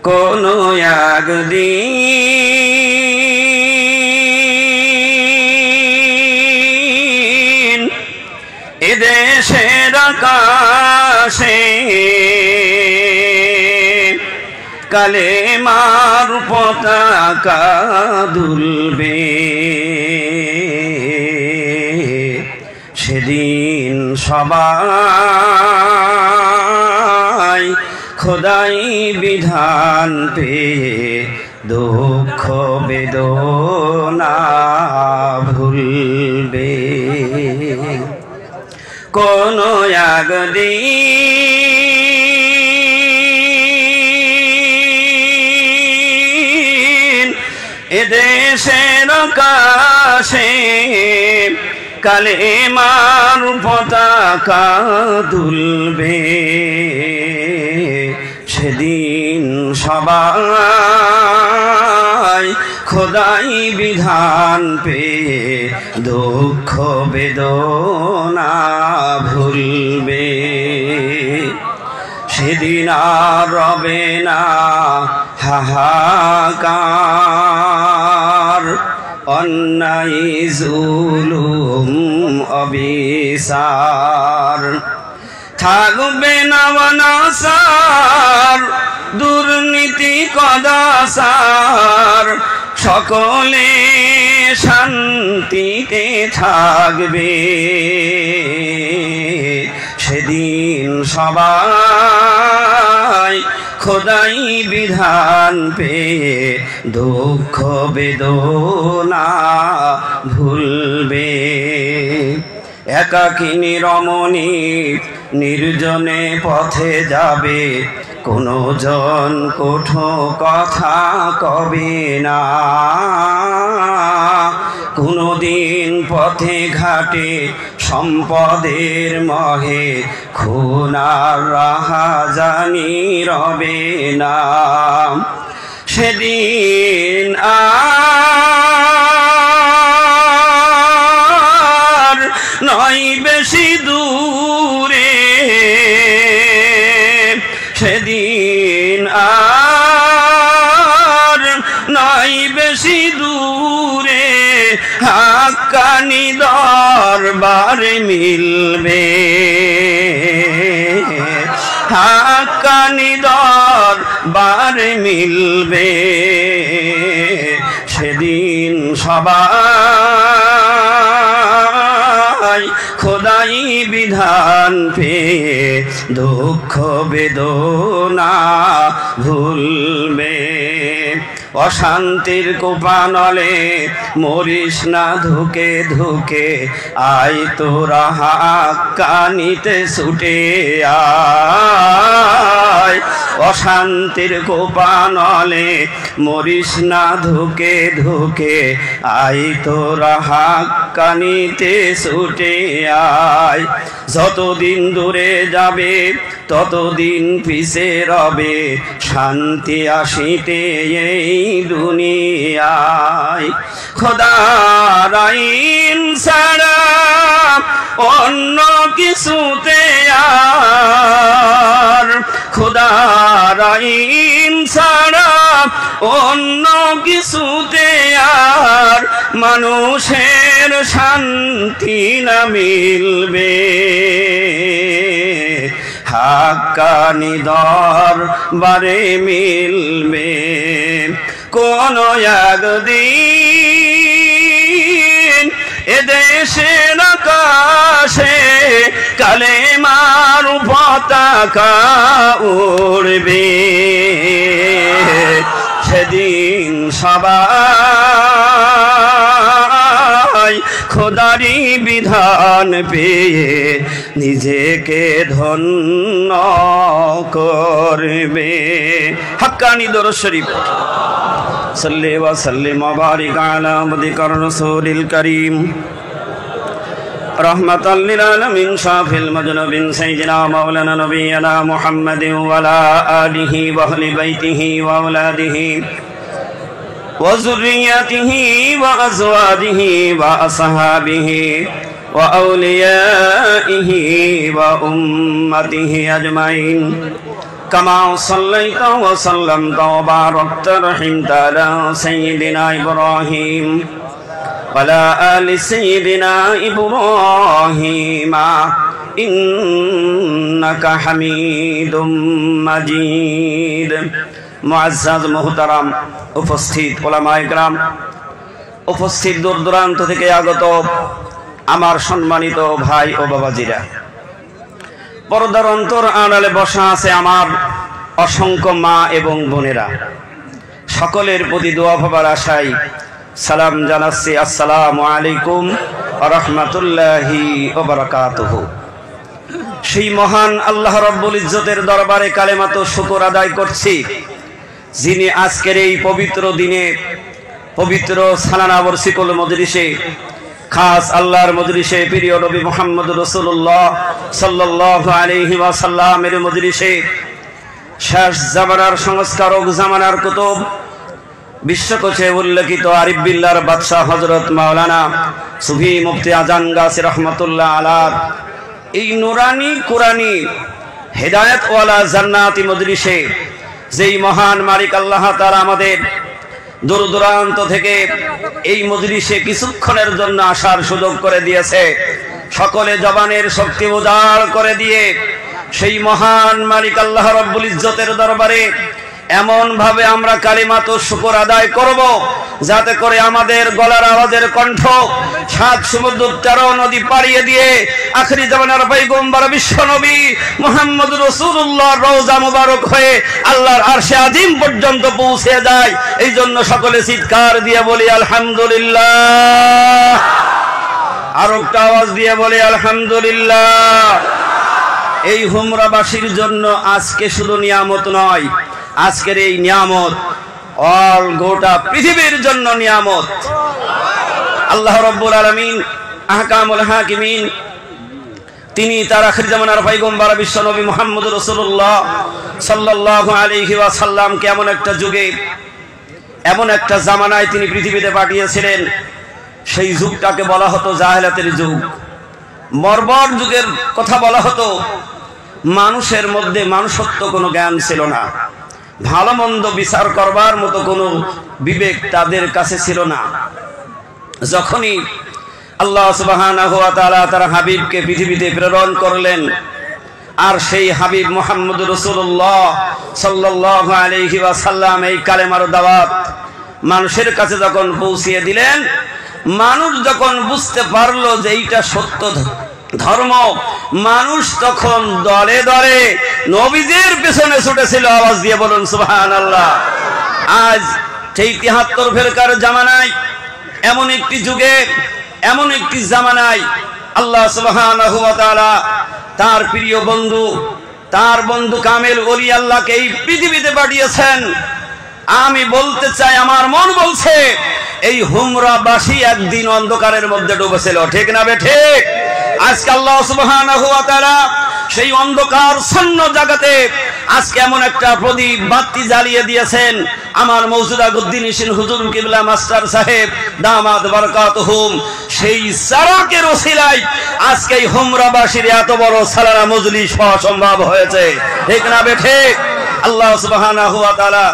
কোনো একদিন এদেশের আকাশে কালেমার পতাকা দুলবে, সেদিন সবাই খোদাই বিধান পেয়ে দুঃখ বেদনা ভুলবে। কোনো একদিন এদেশের আকাশে কালেমার পতাকা দুলবে, সেদিন সবাই খোদাই বিধান পেয়ে দুঃখ বেদনা ভুলবে। সেদিন আর রবে না হাহাকার, অন্যায় জুলুম অবিচার, থাকবে না অনাচার দুর্নীতি কদাচার, সকলে শান্তিতে থাকবে, সেদিন সবাই খোদাই বিধান পেয়ে দুঃখ বেদনা ভুলবে। একাকিনী রমণী নির্জনে পথে যাবে, কোনো জন কঠো কথা কবে না, কোনদিন পথে ঘাটে সম্পদের মহে খুন আর রাহাজানি রবে না, সেদিন আর নয় বেশি দূরে, সেদিন আর নয় বেশি দূরে হাক্কানি দরবারে মিলবে, হাক্কানি দরবারে মিলবে, সেদিন সবাই খোদাই বিধান পেয়ে দুঃখ বেদনা ভুলবে। অশান্তির কোপানলে মরিস না ধুকে ধুকে, আয় তোরা হাক্কানিতে ছুটে আয়, অশান্তির কোপানলে মরিস না ধুকে ধুকে, আয় তোরা হাক্কানিতে ছুটে আয়। যতদিন দূরে যাবে ততদিন পিছে রবে, শান্তি আসিতে এই দুনিয়ায়। খোদার আইন ছাড়া অন্য কিছুতে আর, খোদার আইন ছাড়া অন্য কিছুতে আর মানুষের শান্তি না মিলবে, হাক্কানি দরবারে মিলবে। কোন একদিন এদেশের আকাশে কালেমার পতাকা উড়বে, সেদিন সবাই খোদারি বিধান পেয়ে নিজেকে ধন্য করবে। হাক্কানি দরুদ শরীফ। সাল্লি ওয়া সাল্লিম ওয়া বারিক আলা আবদিকা রাসূলিল কারীম রহমাতাল লিল আলামিন শাফিল মাজনুবিন সাইয়্যিদিনা মাওলানা নবিয়্যিনা মুহাম্মাদিন ওয়া আলা আলিহি ওয়া আহলি বাইতিহি ওয়া আওলাদিহি ওয়া যুররিয়্যাতিহি ওয়া আজওয়াজিহি ওয়া আসহাবিহি ওয়া আউলিয়াইহি ওয়া উম্মতিহি আজমাইন। كما صليت وسلمت وباركت رحمت على سيدنا إبراهيم وعلى آل سيدنا إبراهيم إنك حميد مجيد মুআজ্জাজ মুহতারাম উপস্থিত ওলামায়ে কেরাম, উপস্থিত দূর দূরান্ত থেকে আগত আমার সম্মানিত ভাই ও বাবাজিরা, পর্দার অন্তর আড়ালে বসা আছে আমার অসংখ্য মা এবং বোনেরা, সকলের প্রতি দোয়া পাবার আশায় সালাম জানাচ্ছি। আসসালামু আলাইকুম ওয়া রাহমাতুল্লাহি ওয়া বারাকাতুহু। সেই মহান আল্লাহ রাব্বুল ইজ্জতের দরবারে কালেমাত শুকর আদায় করছি, যিনি আজকের এই পবিত্র দিনে পবিত্র সালানা বর্ষিকুল মজলিসে, খাস আল্লাহর মজলিসে, প্রিয় নবী মুহাম্মদ রাসূলুল্লাহ সাল্লাল্লাহু আলাইহি ওয়াসাল্লামের মজলিসে, শেষ জামানার সংস্কারক, জামানার কুতুব, বিশ্বকোষে উল্লেখিত আরিফ বিল্লাহর বাদশাহ হযরত মাওলানা সুফি মুফতি আজান গাছি রহমাতুল্লাহ আলাইহি এই নুরানি কুরানি হেদায়েতওয়ালা জান্নাতি মজলিসে যেই মহান মালিক আল্লাহ তাআলা আমাদের দূর দূরান্ত থেকে এই মজলিসে কিছুক্ষণের জন্য আসার সুযোগ করে দিয়েছে, সকলে জবানের শক্তি উজাড় করে দিয়ে সেই মহান মালিক আল্লাহ রাব্বুল ইজ্জতের দরবারে এমন ভাবে আমরা কালিমাত শুকর আদায় করব, যাতে করে আমাদের গলার আওয়াজের কণ্ঠ সাত সমুদ্র 13 নদী পাড়িয়ে দিয়ে আখেরি জামানার পয়গম্বর বিশ্ব নবী মুহাম্মদ রাসূলুল্লাহর রওজা মুবারক হয়ে আল্লাহর আরশে আজিম পর্যন্ত পৌঁছে যায়। এই জন্য সকলে চিৎকার দিয়ে বলি আলহামদুলিল্লাহ, আর একটা আওয়াজ দিয়ে বলি আলহামদুলিল্লাহ। এই হুমরাবাসীর জন্য আজকে শুধু নিয়ামত নয়, আজকের এই নিয়ামত অল গোটা পৃথিবীর জন্য নিয়ামত। আল্লাহ রাব্বুল আলামিন আহকামুল হাকিমিন, তিনি তার আখির জামানার পয়গম্বর বিশ্ব নবী মুহাম্মদ রাসূলুল্লাহ সাল্লাল্লাহু আলাইহি ওয়াসাল্লামকে এমন একটা যুগে, এমন একটা জামানায় তিনি পৃথিবীতে পাঠিয়েছিলেন, সেই যুগটাকে বলা হতো জাহেলাতের যুগ, বর্বর যুগের কথা বলা হতো। মানুষের মধ্যে মানুষত্ব কোনো জ্ঞান ছিল না, ভালো মন্দ বিচার করবার মতো কোনো বিবেক তাদের কাছে ছিল না। যখনই আল্লাহ সুবহানাহু ওয়া তাআলা তার হাবিবকে পৃথিবীতে প্রেরণ করলেন, আর সেই হাবিব মুহাম্মদ রাসূলুল্লাহ সাল্লাল্লাহু আলাইহি ওয়াসাল্লাম এই কালেমার দাওয়াত মানুষের কাছে যখন পৌঁছিয়ে দিলেন, মানুষ যখন বুঝতে পারলো যে এইটা সত্য ধর্ম, মানুষ তখন দলে দলে নবীজির পেছনে ছুটেছিল। আওয়াজ দিয়ে বলুন সুবহানাল্লাহ। আজ সেই 73 ফেরকার জামানায়, এমন একটি যুগে, এমন একটি জামানায় আল্লাহ সুবহানাহু ওয়া তাআলা তার প্রিয় বন্ধু, তার বন্ধু কামেল ওলি আল্লাহকে এই পৃথিবীতে পাঠিয়েছেন। আমি বলতে চাই, আমার মন বলছে এই হুমরাবাসী একদিন অন্ধকারের মধ্যে ডুবেছিল, ঠিক না বে ঠিক? আজকে আল্লাহ সুবহানাহু ওয়া তাআলা সেই অন্ধকার শূন্য জায়গাতে আজকে এমন একটা প্রদীপ বাতি জ্বালিয়ে দিয়েছেন। আমার মওজুদা গুদ্দিন ইসিন হুজুর কিবলা মাস্টার সাহেব দামাত বারাকাতুহুম, সেই সারাকের ওসিলায় আজকে এই হুমরাবাসীর এত বড় সালানা মজলিস হওয়া সম্ভব হয়েছে, ঠিক না বে ঠিক? আল্লাহ সুবহানাহু ওয়া তাআলা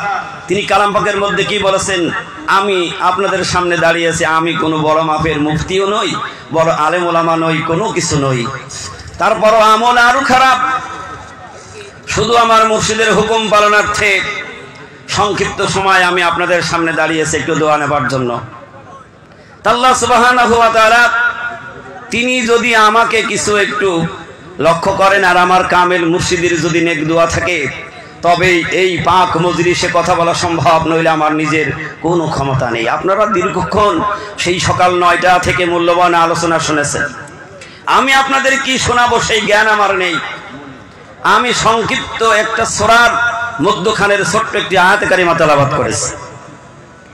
তিনি কালাম পাকের মধ্যে কি বলেছেন? আমি আপনাদের সামনে দাঁড়িয়েছি, আমি কোনো বড় মাপের মুফতিও নই, বড় আলেম ওলামা নই, কোনো কিছু নই, তারপরও আমল আরো খারাপ। শুধু আমার মুর্শিদের হুকুম পালনার্থে সংক্ষিপ্ত সময় আমি আপনাদের সামনে দাঁড়িয়েছি একটু দোয়া নেবার জন্য। আল্লাহ সুবহানাহু ওয়া তাআলা তিনি যদি আমাকে কিছু একটু লক্ষ্য করেন, আর আমার কামেল মুর্শিদের যদি নেক দোয়া থাকে, তবে এই পাক মজলিসে কথা বলা সম্ভব, নইলে আমার নিজের কোনো ক্ষমতা নেই। আপনারা দীর্ঘক্ষণ সেই সকাল 9টা থেকে মূল্যবান আলোচনা শুনেছেন, আমি আপনাদের কি শোনাবো সেই জ্ঞান আমার নেই। আমি সংক্ষিপ্ত একটা সূরার মধ্যখানের ছোট্ট একটি আয়াত কারিমা তেলাওয়াত করেছি।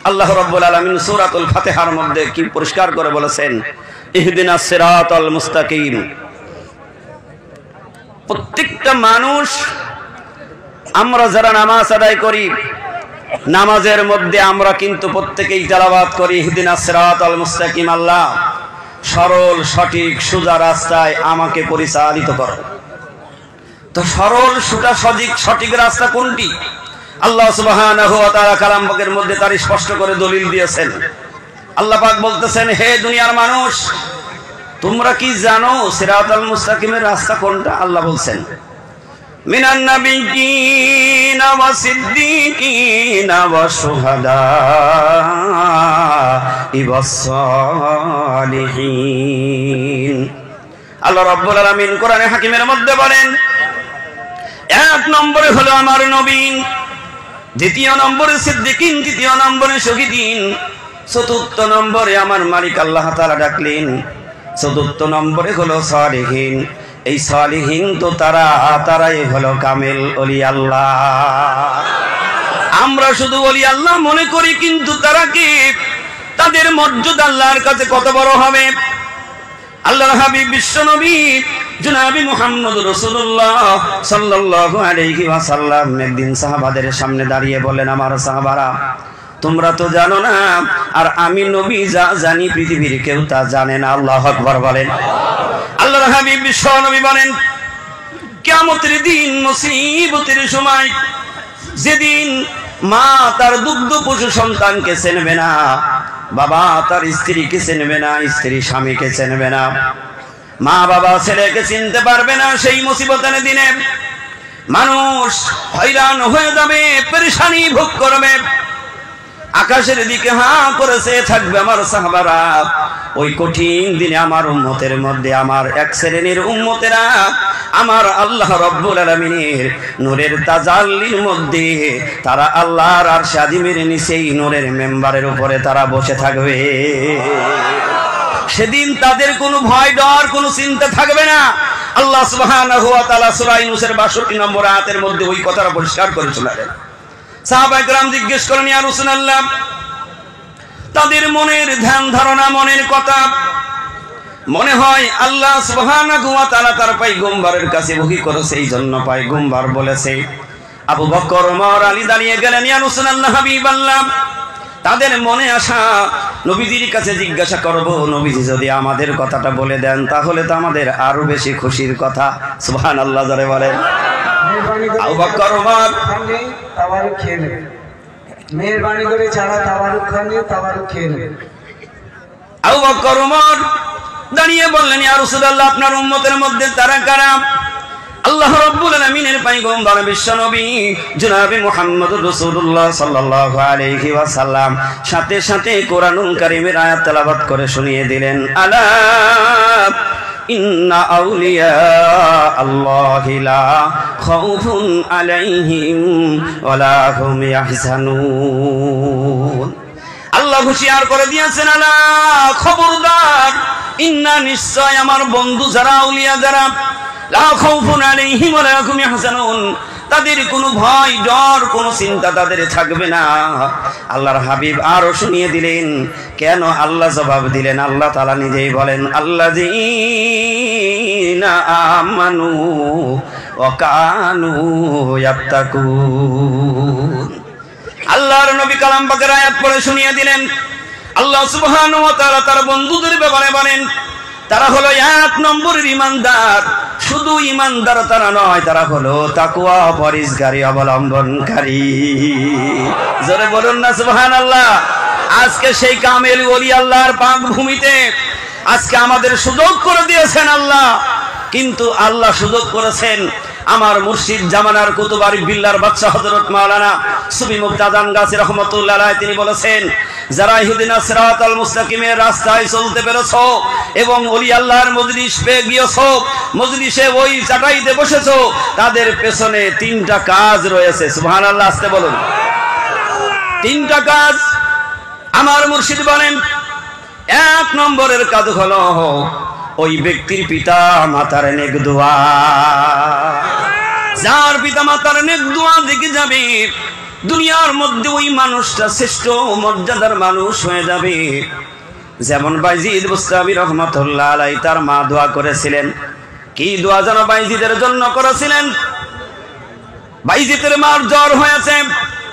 আল্লাহ রাব্বুল আলামিন সূরাতুল ফাতিহার মধ্যে কি পরিষ্কার করে বলেছেন, ইহদিনাস সিরাতাল মুস্তাকিম। প্রত্যেকটা মানুষ, আমরা যারা নামাজ আদায় করি, নামাজের মধ্যে আমরা কিন্তু প্রত্যেকেই তেলাওয়াত করি ইহদিনাস সিরাতাল মুস্তাকিম, আল্লাহ সরল সঠিক সোজা রাস্তায় আমাকে পরিচালিত করো। তো সরল সোজা সঠিক রাস্তা কোনটি? আল্লাহ সুবহানাহু ওয়া তাআলা কালাম পাকের মধ্যে তার স্পষ্ট করে দলিল দিয়েছেন। আল্লাহ পাক বলতেছেন, হে দুনিয়ার মানুষ, তোমরা কি জানো সিরাতাল মুস্তাকিমের রাস্তা কোনটা? আল্লাহ বলছেন, মিনান নাবিয়্যিনা ওয়াস সিদ্দীকিনা ওয়াশ শুহাদা'i ওয়াস সালিহিন। আল্লাহ রাব্বুল আলামিন কোরআনে হাকিমের মধ্যে বলেন, এক নম্বরে হলো আমার নবী, দ্বিতীয় নম্বরে সিদ্দিকিন, তৃতীয় নম্বরে শহীদিন, চতুর্থ নম্বরে আমার মালিক আল্লাহ তাআলা ডাকলেন, চতুর্থ নম্বরে হলো সালিহিন। এই সালিহিন তো তারাই হলো কামেল ওলি আল্লাহ। আমরা শুধু ওলি আল্লাহ মনে করি, কিন্তু তারা কি, তাদের মর্যাদা আল্লাহর কাছে কত বড় হবে? আল্লাহর হাবিব বিশ্ব নবী জনাবে মুহাম্মদ রাসূলুল্লাহ সাল্লাল্লাহু আলাইহি ওয়াসাল্লাম একদিন সাহাবাদের সামনে দাঁড়িয়ে বলেন, আমার সাহাবারা, তোমরা তো জানো না, আর আমি নবী যা জানি পৃথিবীর কেউ তা জানে না। আল্লাহু আকবার বলেন। আল্লাহর হাবিব বিশ্ব নবী বলেন, কিয়ামতের দিন, মুসিবতের সময়, যেদিন মা তার দুগ্ধ পশু সন্তানকে চিনবে না, বাবা তার স্ত্রীকে চিনবে না, স্ত্রী স্বামীকে চিনবে না, মা বাবা ছেলেকে চিনতে পারবে না, সেই মুসিবতের দিনে মানুষ হয়রান হয়ে যাবে, পেরেশানি ভোগ করবে। আকাশের দিকে হাঁ করেছে থাকবে আমার সাহাবারা। ওই কঠিন দিনে আমার উম্মতের মধ্যে আমার এক শ্রেণীর উম্মতেরা আমার আল্লাহ রব্বুল আলামিনের নূরের তাজাল্লির মধ্যে তারা আল্লাহর আরশ আজিমের নিচেই নূরের মেম্বারের উপরে তারা বসে থাকবে। সেদিন তাদের কোনো ভয় ডর, কোনো চিন্তা থাকবে না। আল্লাহ সুবহানাহু ওয়া তাআলা সূরা ইউনূসের ৬২ নম্বর আয়াতের মধ্যে ওই কথাটা পরিষ্কার করে শোনালেন। সাহাবায়ে কেরাম জিজ্ঞেস করেন, ইয়া রাসূলুল্লাহ, তাদের মনের ধ্যান ধারণা, মনের কথা মনে হয় আল্লাহ সুবহানাহু ওয়া তাআলা তার পয়গম্বরের কাছে ওহী করেছে, এই জন্য পয়গম্বর বলেছে। আবু বকর, ওমর, আলী দাঁড়িয়ে গেলেন, ইয়া রাসূলুল্লাহ, হাবিবাল্লাহ, তাদের মনে আসা নবীজির কাছে জিজ্ঞাসা করব, নবীজি যদি আমাদের কথাটা বলে দেন তাহলে তো আমাদের আরো বেশি খুশির কথা। সুবহানাল্লাহ জোরে বলেন। আবু বকর, ওমর, তাওয়ারুক খেয়ে নেবে, মেহেরবানি করে যারা তাওয়ারুক খানে তাওয়ারুক খেয়ে নেবে। আবু বকর, ওমর দাঁড়িয়ে বললেন, ইয়া রাসূলুল্লাহ, আপনার উম্মতের মধ্যে তারা কারা? আল্লাহ রাব্বুল আলামিনের পয়গম্বর বিশ্ব নবী জনাবে মুহাম্মদুর রাসূলুল্লাহ সাল্লাল্লাহু আলাইহি ওয়াসাল্লাম সাথে সাথে কোরআনুল কারীমের আয়াত তেলাওয়াত করে শুনিয়ে দিলেন, আলা ইন্না আউলিয়া আল্লাহি লা খাউফুন আলাইহিম ওয়ালা হুম ইয়াহজানুন। আল্লাহ হুঁশিয়ার করে দিয়েছেন, আলা খবরদার, ইন্না নিশ্চয় আমার বন্ধু যারা, আউলিয়া যারা, লা খাউফুন আলাইহিম ওয়ালা হুম ইয়াহজানুন, তাদের কোনো ভয় ডর, কোনো চিন্তা তাদের থাকবে না। আল্লাহর হাবিব আরো শুনিয়ে দিলেন, কেন আল্লাহ জবাব দিলেন? আল্লাহ তাআলা নিজেই বলেন, আল্লাযীনা আমানু ওয়া কানু ইয়াত্তাকুন। আল্লাহর নবী কালাম পাকের আয়াত পড়ে শুনিয়ে দিলেন, আল্লাহ সুবহানাহু ওয়া তাআলা তার বন্ধুদের ব্যাপারে বলেন, তারা হলো এক নম্বরের ইমানদার। শুধু ইমানদার তারা নয়, তারা হলো তাকওয়া পরহেজগারী অবলম্বনকারী। জোরে বলুন না সুবহানাল্লাহ। আজকে সেই কামেল ওলি আল্লাহর পাক ভূমিতে আজকে আমাদের সুযোগ করে দিয়েছেন আল্লাহ, কিন্তু আল্লাহ সুযোগ করেছেন আমার মুর্শিদ জামানার কুতুব আরিফ বিল্লাহর বাদশা হযরত মাওলানা সুফি মুফতাজান গাছী রাহমাতুল্লাহ আলাইহি, তিনি বলেছেন, যারা ইহদিনাস সিরাতাল মুস্তাকিমের রাস্তায় চলতে পেরেছো এবং ওলি আল্লাহর মজলিস পেয়ে গিয়েছো, মজলিসে ওই চাটাইতে বসেছো, তাদের পেছনে তিনটা কাজ রয়েছে। সুবহানাল্লাহ, আসতে বলুন। তিনটা কাজ আমার মুর্শিদ বলেন। এক নম্বরের কাজ হলো ওই ব্যক্তির পিতা মাতার নেক দোয়া। যার পিতা মাতার নেক দোয়া দেখে যাবে, দুনিয়ার মধ্যে ওই মানুষটা শ্রেষ্ঠ মর্যাদার মানুষ হয়ে যাবে। যেমন বাইজিদ বুস্তামি রহমাতুল্লাহ আলাইহি, তার মা দোয়া করেছিলেন। কি দোয়া যেন বাইজিদের জন্য করেছিলেন? বাইজিদের মার জ্বর হয়েছে,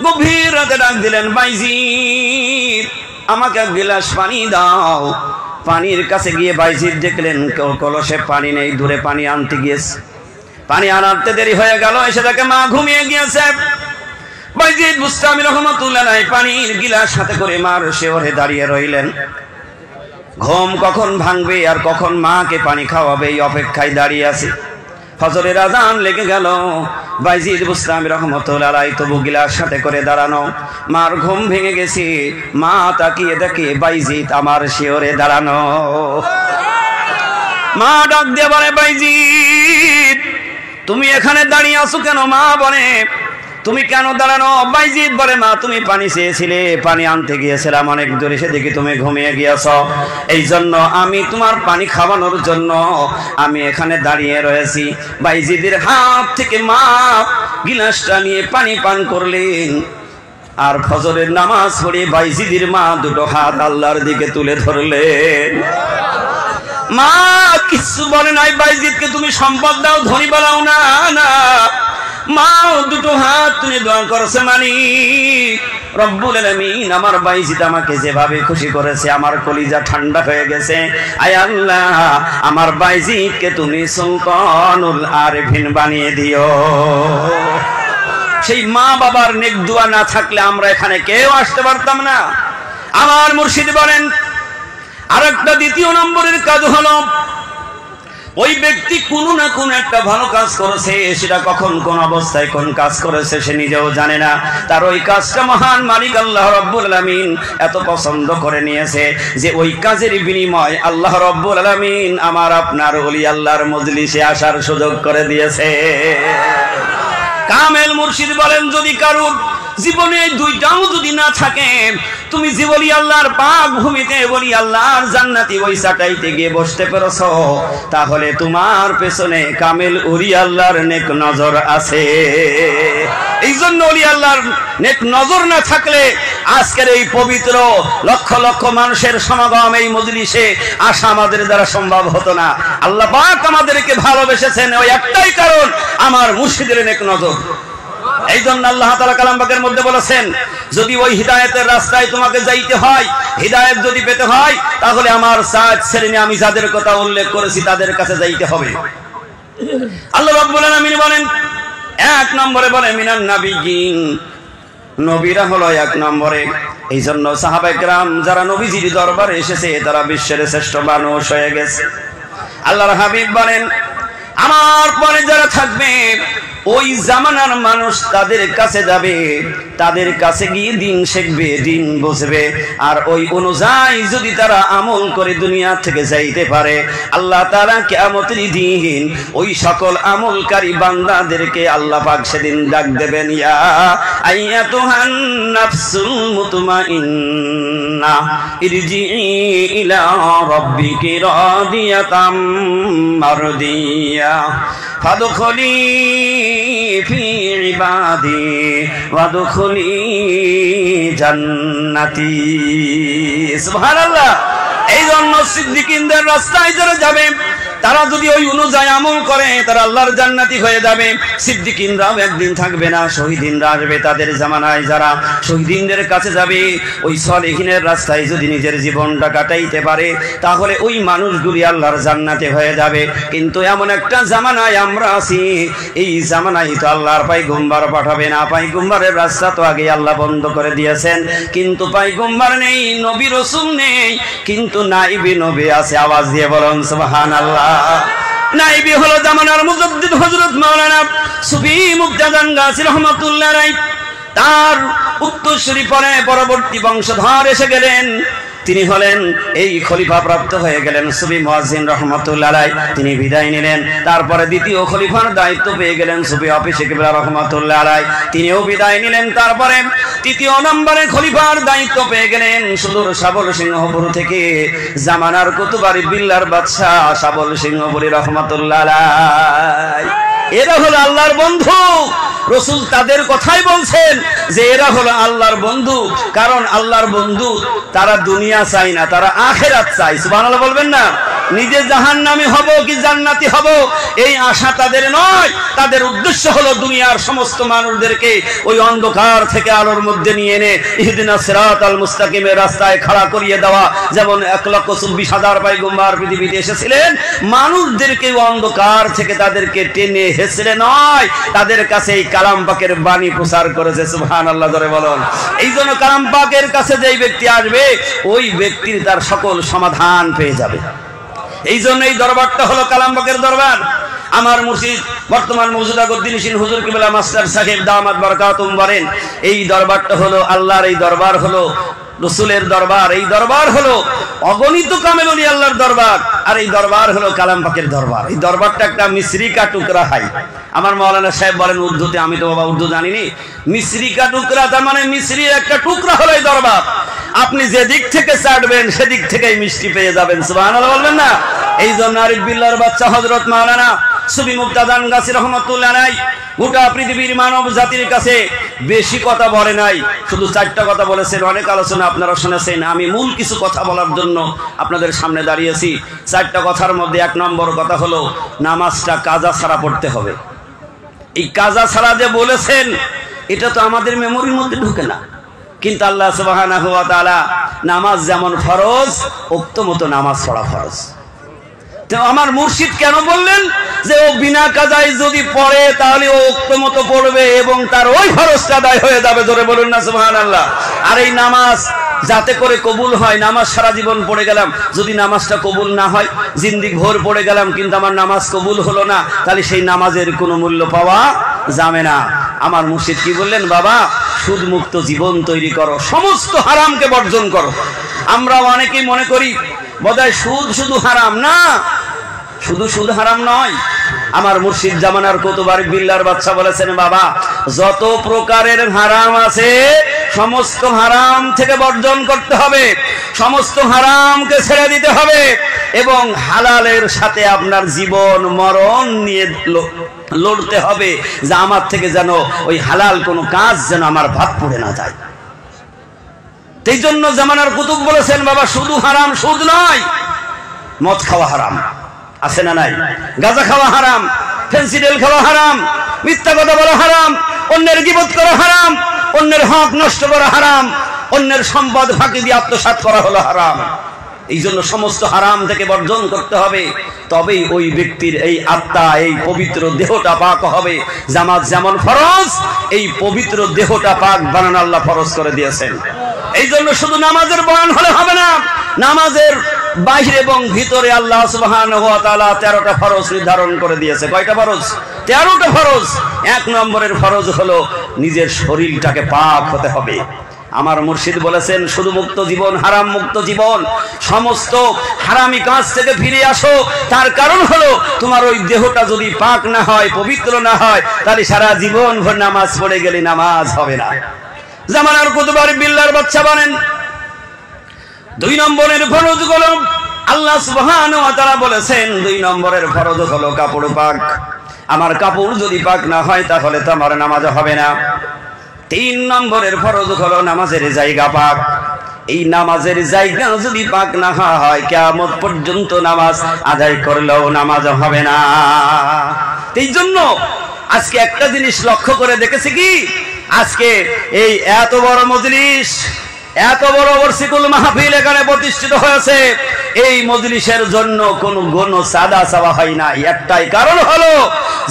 গভীর রাতে ডাক দিলেন, বাইজিদ আমাকে এক গিলাস পানি দাও। পানির কাছে গিয়ে বাইজিদ দেখলেন কলসে পানি নেই, দূরে পানি আনতে গিয়েছে। পানি আনাতে দেরি হয়ে গেল, এসে দেখে মা ঘুমিয়ে গিয়েছে। বাইজিদ বুস্তামি রহমাতুল্লাহ আলাইহি পানির গিলাস হাতে করে মার শিওরে দাঁড়িয়ে রইলেন। ঘুম কখন ভাঙবে আর কখন মাকে পানি খাওয়াবে এই অপেক্ষায় দাঁড়িয়ে আছে। ফজরের আযান লেগে গেল। বাইজিদ বুস্তামি রহমাতুল্লাহ আলাইহি তবু গিলাস হাতে করে দাঁড়ানো। মার ঘুম ভেঙে গেছে। মা তাকিয়ে দেখে বাইজিদ আমার শিওরে দাঁড়ানো। মা ডাক দিয়ে বলে, বাইজিদ তুমি এখানে দাঁড়িয়ে আছো কেন? মা বলে, তুমি কেন দাঁড়ানো? বাইজিদ বলে, মা তুমি পানি চেয়েছিলে, পানি আনতে গিয়েছিলাম অনেক দূরে, সে দেখি তুমি ঘুমিয়ে গিয়েছ, এই জন্য আমি তোমার পানি খাওয়ানোর জন্য আমি এখানে দাঁড়িয়ে রয়েছি। বাইজিদের হাত থেকে মা গিলাসটা নিয়ে পানি পান করলেন। আর ফজরের নামাজ পড়ে বাইজিদের মা দুটো হাত আল্লাহর দিকে তুলে ধরলেন। মা কিছু বলে নাই বাইজিদকে তুমি সম্পদ দাও, ধনী বানাও না, না, মা দুটো হাত তুলে দোয়া করেছে, মালিক রব্বুল আলামিন আমার বাইজিদ আমাকে যেভাবে খুশি করেছে আমার কলিজা ঠান্ডা হয়ে গেছে। আয় আল্লাহ আমার বাইজিদকে তুমি সুলতানুল আরিফিন বানিয়ে দিও। সেই মা বাবার নেক দোয়া না থাকলে আমরা এখানে কেউ আসতে পারতাম না। আমার মুর্শিদ বলেন, আরেকটা দ্বিতীয় নম্বরের কাজ হলো ওই ব্যক্তি কোনো না কোনো একটা ভালো কাজ করেছে, সেটা কখন কোন অবস্থায় কোন কাজ করেছে সে নিজেও জানে না। তার ওই কাজটা মহান মালিক আল্লাহ রব্বুল আলামিন এত পছন্দ করে নিয়েছে যে ওই কাজের বিনিময় আল্লাহ রব্বুল আলামিন আমার আপনার ওলি আল্লাহর মজলিসে আসার সুযোগ করে দিয়েছে। কামেল মুর্শিদ বলেন, যদি কারুর জীবনে দুইটাও যদি না থাকে, তুমি যে বলি আল্লাহর পাক ভূমিতে বলি আল্লাহর জান্নাতি ওই চাটাইতে গিয়ে বসতে পেরেছো, তাহলে তোমার পেছনে কামেল ওলি আল্লাহর নেক নজর আছে। এই জন্য ওলি আল্লাহর নেক নজর না থাকলে আজকের এই পবিত্র লক্ষ লক্ষ মানুষের সমাগম এই মজলিসে আসা আমাদের দ্বারা সম্ভব হতো না। আল্লাহ পাক আমাদেরকে ভালোবেসেছেন ওই একটাই কারণ, আমার মুর্শিদের নেক নজর। এই জন্য আল্লাহ তাআলা কালাম পাকের মধ্যে বলেছেন, যদি ওই হিদায়াতের রাস্তায় তোমাকে যাইতে হয়, হিদায়াত যদি পেতে হয়, তাহলে আমার সাত শ্রেণী আমি যাদের কথা উল্লেখ করেছি তাদের কাছে যাইতে হবে। আল্লাহ রাব্বুল আলামিন বলেন, এক নম্বরে বলে মিনান নাবিয়িন, নবীরা হলো এক নম্বরে। এই জন্য সাহাবায়ে কেরাম যারা নবীজির দরবারে এসেছে তারা বিশ্বের শ্রেষ্ঠ মানুষ হয়ে গেছে। আল্লাহর হাবিব বলেন, আমার পরে যারা থাকবে ওই জামানার মানুষ তাদের কাছে যাবে, তাদের কাছে গিয়ে দিন শিখবে, দিন বুঝবে, আর ওই অনুযায়ী যদি তারা আমল করে দুনিয়া থেকে যাইতে পারে, আল্লাহ তাআলা কিয়ামতের দিন ওই সকল আমলকারী বান্দাদেরকে আল্লাহ পাক সেদিন ডাক দেবেন, ইয়া আইয়াতুহান নাফসুল মুতমাইন্না ইরজিই ইলা রাব্বিকি রাদিয়াতাম মারদিয়া ফাদখুলি ফি ইবাদি ওয়াদখুলি জান্নাতি। সুবহানাল্লাহ। এই জন্য সিদ্দিকিনদের রাস্তায় যারা যাবে তারা যদি ওই অনুযায়ী আমল করে তারা আল্লাহর জান্নাতি হয়ে যাবে। সিদ্দিকিনরাও একদিন থাকবে না, শহীদিনরা আসবে তাদের জামানায়। যারা শহীদিনদের কাছে যাবে ওই সলিহিনের রাস্তায় যদি নিজের জীবনটা কাটাইতে পারে তাহলে ওই মানুষগুলি আল্লাহর জান্নাতে হয়ে যাবে। কিন্তু এমন একটা জামানায় আমরা আছি, এই জামানায় তো আল্লাহর পয়গম্বর পাঠাবে না, পয়গম্বরের রাস্তা তো আগে আল্লাহ বন্ধ করে দিয়েছেন, কিন্তু পয়গম্বর নেই, নবী রাসূল নেই, কিন্তু নাইবি নবী আছে। আওয়াজ দিয়ে বলুন সুবহানাল্লাহ। নাইবি হলো জামানার মুজাদ্দিদ হযরত মাওলানা সুফি মুক্তাদান গাজী রহমাতুল্লাহ আলাইহি। তার উত্তরসূরি পরে পরবর্তী বংশধর এসে গেলেন, তিনি হলেন এই খলিফা প্রাপ্ত হয়ে গেলেন সুফি মুয়াজ্জিন রহমাতুল্লাহ আলাইহি। তিনি বিদায় নিলেন, তারপরে দ্বিতীয় খলিফার দায়িত্ব পেয়ে গেলেন সুফি হাফিজ কিবলা রহমাতুল্লাহ আলাইহি, তিনিও বিদায় নিলেন। তারপরে তৃতীয় নম্বরে খলিফার দায়িত্ব পেয়ে গেলেন সুদূর শাবল সিংহপুর থেকে জামানার কুতুবারি বিল্লার বাদশা শাবল সিংহপুরী রহমাতুল্লাহ আলাইহি। এরা হলো আল্লাহর বন্ধু। রাসূল তাদের কথাই বলছেন যে এরা হলো আল্লাহর বন্ধু, কারণ আল্লাহর বন্ধু তারা দুনিয়া চায় না, তারা আখিরাত চায়। সুবহানাল্লাহ বলবেন না? নিজে জাহান্নামী হব কি জান্নাতি হব এই আশা তাদের নয়। তাদের উদ্দেশ্য হলো দুনিয়ার সমস্ত মানুষদেরকে ওই অন্ধকার থেকে আলোর মধ্যে নিয়ে এনে ইহদিনাস সিরাতাল মুস্তাকিমের রাস্তায় খাড়া করিয়ে দেওয়া। যেমন 1,24,000 পয়গম্বর পৃথিবীতে এসেছিলেন, মানুষদেরকে অন্ধকার থেকে তাদেরকে টেনে হেসড়ে নয়, তাদের কাছে এই কালাম পাকের বাণী প্রচার করেছে। সুবহানাল্লাহ ধরে বলুন। এই জন্য কালাম পাকের কাছে যেই ব্যক্তি আসবে ওই ব্যক্তির তার সকল সমাধান পেয়ে যাবে। এই জন্য এই দরবারটা হলো কালাম পাকের দরবার। আমার মুর্শিদ বর্তমান মৌজুদা গদ্দিনিসিন হুজুর কিবলা মাস্টার সাহেব দামাত বারাকাতুম বলেন, এই দরবারটা হলো আল্লাহর, এই দরবার হলো রসুলের দরবার, এই দরবার হলো অগণিত কামেল ওলি আল্লাহর দরবার, আর এই দরবার হলো কালাম পাকের দরবার। এই দরবারটা একটা মিসরি কা টুকরা হয়। আমার মাওলানা সাহেব বলেন উর্দুতে, আমি তো বাবা উর্দু জানিনি, মিসরি কা টুকরা তার মানে মিসরির একটা টুকরা হলো এই দরবার। আপনি যে দিক থেকে চাটবেন সেদিক থেকেই মিষ্টি পেয়ে যাবেন। সুবহানাল্লাহ বলবেন না? এই জন্য আরিফ বিল্লাহর বাচ্চা হযরত মাওলানা সুফি মুক্তাদান গাছি রহমাতুল্লাহ আলাইহি গোটা পৃথিবীর মানব জাতির কাছে বেশি কথা বলে নাই, শুধু 4টা কথা বলেছেন। অনেক আলোচনা আপনারা শুনেছেন, আমি মূল কিছু কথা বলার জন্য আপনাদের সামনে দাঁড়িয়েছি। 4টা কথার মধ্যে 1 নম্বর কথা হলো নামাজটা কাজা ছাড়া পড়তে হবে। এই কাজা ছাড়া যে বলেছেন এটা তো আমাদের মেমোরির মধ্যে ঢুকে না, কিন্তু আল্লাহ সুবহানাহু ওয়া তাআলা নামাজ যেমন ফরজ উক্ত মতো নামাজ পড়া ফরজ। তো আমার মুর্শিদ কেন বললেন যে ও বিনা কাজায় যদি পড়ে তাহলে ও উক্ত মতো পড়বে এবং তার ওই ফরজটা আদায় হয়ে যাবে। জোরে বলুন না সুবহানাল্লাহ। আর এই নামাজ যাতে করে কবুল হয়, নামাজ সারা জীবন পড়ে গেলাম, যদি নামাজটা কবুল না হয়, জিন্দিগি ভোর পড়ে গেলাম কিন্তু আমার নামাজ কবুল হলো না, তাহলে সেই নামাজের কোনো মূল্য পাওয়া যাবে না। আমার মুর্শিদ কি বললেন, বাবা সুদ মুক্ত জীবন তৈরি করো, সমস্ত হারামকে বর্জন করো। আমরা অনেকেই মনে করি বোধহয় সুদ শুধু হারাম, না, শুধু সুদ হারাম নয়। আমার মুর্শিদ জামানার কুতুব আরিফ বিল্লাহর বাদশা বলেছেন, বাবা যত প্রকারের হারাম আছে সমস্ত হারাম থেকে বর্জন করতে হবে, সমস্ত হারামকে ছেড়ে দিতে হবে এবং হালালের সাথে আপনার জীবন মরণ নিয়ে লড়তে হবে, যে আমার থেকে যেন ওই হালাল কোনো কাজ যেন আমার ভাত পড়ে না যায়। এই জন্য জামানার কুতুব বলেছেন, বাবা শুধু হারাম সুদ নয়, মদ খাওয়া হারাম, আছে না নাই? গাঁজা খাওয়া হারাম, ফেন্সিডেল খাওয়া হারাম, মিথ্যা কথা বলা হারাম, অন্যের গীবত করা হারাম, অন্যের হক নষ্ট করা হারাম, অন্যের সম্পদ ফাঁকি দিয়ে আত্মসাৎ করা হলো হারাম। এই জন্য সমস্ত হারাম থেকে বর্জন করতে হবে, তবেই ওই ব্যক্তির এই আত্মা, এই পবিত্র দেহটা পাক হবে। জামাত যেমন ফরজ, এই পবিত্র দেহটা পাক বানানো আল্লাহ ফরজ করে দিয়েছেন। এই জন্য শুধু নামাজের বয়ান হলে হবে না, নামাজের বাহিরে এবং ভিতরে আল্লাহ সুবহানাহু ওয়া তাআলা 13টা ফরজ নির্ধারণ করে দিয়েছে। কয়টা ফরজ? 13টা ফরজ। 1 নম্বরের ফরজ হলো নিজের শরীরটাকে পাক হতে হবে। আমার মুর্শিদ বলেছেন শুধু মুক্ত জীবন, হারাম মুক্ত জীবন, সমস্ত হারামি কাজ থেকে ফিরে আসো। তার কারণ হলো তোমার ওই দেহটা যদি পাক না হয়, পবিত্র না হয়, তাহলে সারা জীবন ভর নামাজ পড়ে গেলে নামাজ হবে না। জামানার কুতুব আরিফ বিল্লাহর বাদশা বলেন 2 নম্বরের ফরজ হলো আল্লাহ সুবহানাহু ওয়া তাআলা বলেছেন 2 নম্বরের ফরজ হলো কাপড় পাক। আমার কাপড় যদি পাক না হয় তাহলে তো আমার নামাজ হবে না। 3 নম্বরের ফরজ হলো নামাজের জায়গা পাক। এই নামাজের জায়গা যদি পাক না হয় কিয়ামত পর্যন্ত নামাজ আদায় করলেও নামাজ হবে না। এই জন্য আজকে একটা জিনিস লক্ষ্য করে দেখেছি কি, আজকে এই এত বড় মজলিস, এত বড় বর্ষিকুল মাহফিল এখানে প্রতিষ্ঠিত হয়েছে, এই মজলিসের জন্য কোনো সাদা চাওয়া হয় না। একটাই কারণ হলো